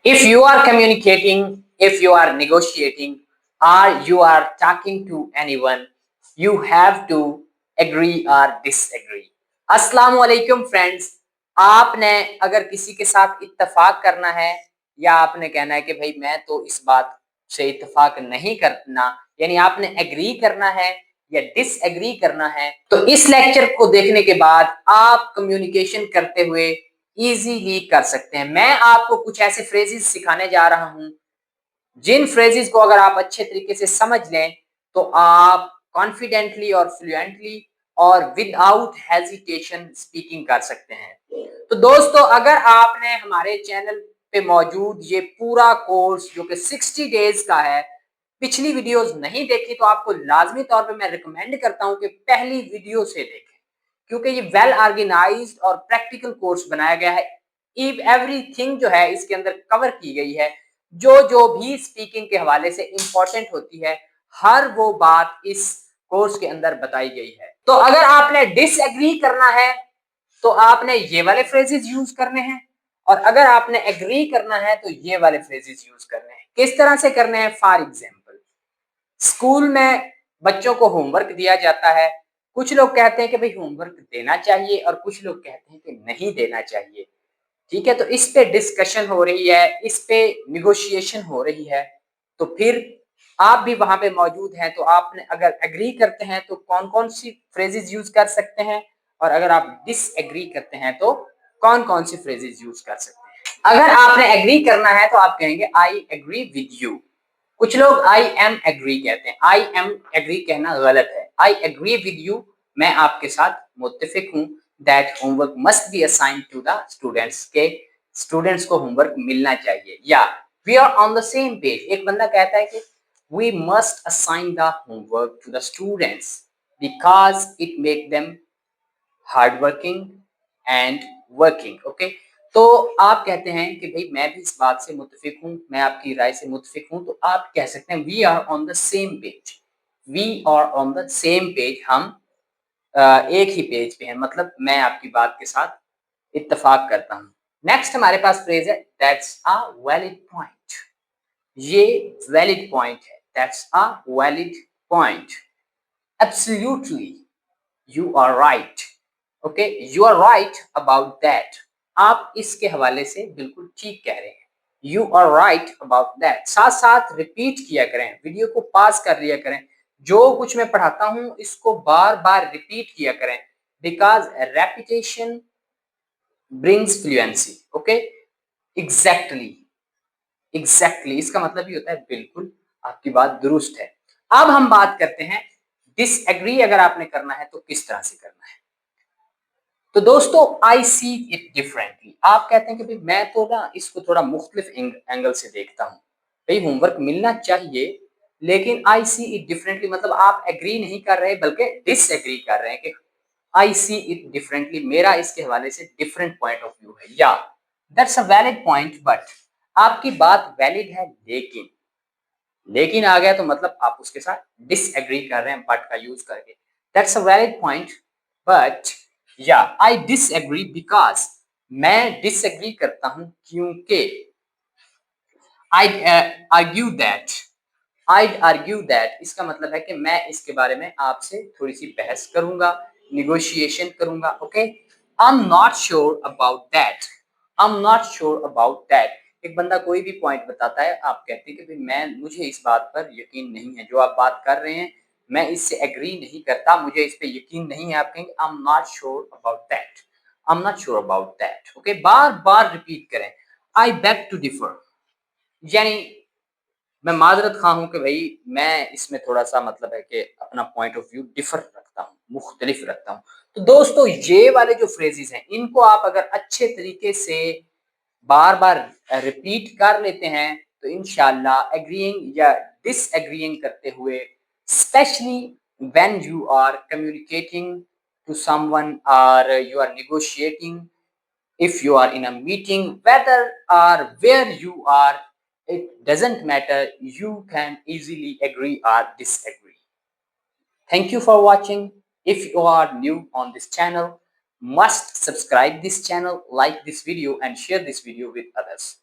If you are communicating, if you are negotiating, or you are talking to anyone, you have to agree or disagree. अस्सलाम वालेकुम friends, आपने अगर किसी के साथ इत्तेफाक करना है या आपने कहना है कि भाई मैं तो इस बात से इत्तेफाक नहीं करना, यानी आपने एग्री करना है या डिसएग्री करना है, तो इस लेक्चर को देखने के बाद आप कम्युनिकेशन करते हुए इजीली कर सकते हैं। मैं आपको कुछ ऐसे फ्रेजेस सिखाने जा रहा हूं जिन फ्रेजेस को अगर आप अच्छे तरीके से समझ लें तो आप कॉन्फिडेंटली और फ्लुएंटली और विदाउट हेजिटेशन स्पीकिंग कर सकते हैं। तो दोस्तों, अगर आपने हमारे चैनल पे मौजूद ये पूरा कोर्स जो कि 60 डेज का है, पिछली वीडियोस नहीं देखी तो आपको लाजमी तौर पे मैं रिकमेंड करता हूं कि पहली वीडियो से देखें, क्योंकि ये वेल ऑर्गेनाइज्ड और प्रैक्टिकल कोर्स बनाया गया है। एवरीथिंग जो है इसके अंदर कवर की गई है, जो भी स्पीकिंग के हवाले से इंपॉर्टेंट होती है, हर वो बात इस कोर्स के अंदर बताई गई है। तो अगर आपने डिसएग्री करना है तो आपने ये वाले फ्रेजेस यूज करने हैं, और अगर आपने एग्री करना है तो ये वाले फ्रेजेस यूज करने हैं। किस तरह से करने हैं? फॉर एग्जाम्पल, स्कूल में बच्चों को होमवर्क दिया जाता है। कुछ लोग कहते हैं कि भाई होमवर्क देना चाहिए और कुछ लोग कहते हैं कि नहीं देना चाहिए। ठीक है, तो इस पे डिस्कशन हो रही है, इस पे निगोशिएशन हो रही है। तो फिर आप भी वहां पे मौजूद हैं, तो आपने अगर एग्री करते हैं तो कौन कौन सी फ्रेजेस यूज कर सकते हैं, और अगर आप डिसएग्री करते हैं तो कौन कौन सी फ्रेजेस यूज कर सकते हैं। अगर आपने एग्री करना है तो आप कहेंगे आई एग्री विद यू। कुछ लोग आई एम एग्री कहते हैं, आई एम एग्री कहना गलत है। आई एग्री विद यू, मैं आपके साथ मुत्तफिक हूं that homework must be assigned to the students, के स्टूडेंट्स को होमवर्क मिलना चाहिए। या we are on the same page, एक बंदा कहता है कि we must assign the homework to the students because it make them hard working and working. Okay, तो आप कहते हैं कि भाई मैं भी इस बात से मुत्तफिक हूं, मैं आपकी राय से मुत्तफिक हूं, तो आप कह सकते हैं we are on the same page. We are on the same page, हम एक ही पेज पे हैं, मतलब मैं आपकी बात के साथ इत्तेफाक करता हूं। नेक्स्ट हमारे पास फ्रेज है दैट्स अ वैलिड पॉइंट। ये वैलिड पॉइंट है, that's a valid point. Absolutely, you are right. Okay, you are right about that. आप इसके हवाले से बिल्कुल ठीक कह रहे हैं। You are right about that, साथ साथ रिपीट किया करें, वीडियो को पास कर लिया करें। जो कुछ मैं पढ़ाता हूं इसको बार बार रिपीट किया करें, because repetition brings fluency. Okay, exactly, exactly इसका मतलब ये होता है बिल्कुल, आपकी बात दुरुस्त है। अब हम बात करते हैं डिसएग्री अगर आपने करना है तो किस तरह से करना है। तो दोस्तों, आई सी इट डिफरेंटली, आप कहते हैं कि भाई मैं तो ना इसको थोड़ा मुख्तलिफ एंगल से देखता हूँ। भाई होमवर्क मिलना चाहिए, लेकिन आई सी इट डिफरेंटली मतलब आप एग्री नहीं कर रहे बल्कि डिसएग्री कर रहे हैं कि आई सी इट डिफरेंटली, मेरा इसके हवाले से डिफरेंट पॉइंट ऑफ व्यू है। या that's a valid point, but आपकी बात वैलिड है लेकिन, लेकिन आ गया तो मतलब आप उसके साथ डिसएग्री कर रहे हैं बट का यूज करके। That's a valid point but, या आई डिसएग्री बिकॉज, मैं डिसएग्री करता हूं क्योंकि, I argue that, I argue that इसका मतलब है कि मैं इसके बारे में आपसे थोड़ी सी बहस करूंगा, निगोशिएशन करूंगा। Okay, I am not sure about that, I am not sure about that. एक बंदा कोई भी पॉइंट बताता है, आप कहते हैं कि भाई मैं, मुझे इस बात पर यकीन नहीं है, जो आप बात कर रहे हैं मैं इससे एग्री नहीं करता, मुझे इस पे यकीन नहीं है। आप कहेंगे I am not sure about that, I am not sure about that. Okay, बार बार रिपीट करें। आई बेग टू डिफर, यानी मैं माजरत खा हूं कि भाई मैं इसमें थोड़ा सा मतलब है कि अपना पॉइंट ऑफ व्यू डिफर रखता हूँ, मुख्तलिफ रखता हूँ। तो दोस्तों, ये वाले जो फ्रेजेस हैं इनको आप अगर अच्छे तरीके से बार बार रिपीट कर लेते हैं तो इंशाल्लाह एग्रीइंग या डिसएग्रीइंग करते हुए, specially when you are communicating to someone और you are negotiating, if you are in a meeting, whether or where you are, it doesn't matter, you can easily agree or disagree. Thank you for watching. If you are new on this channel, must subscribe this channel, like this video and share this video with others.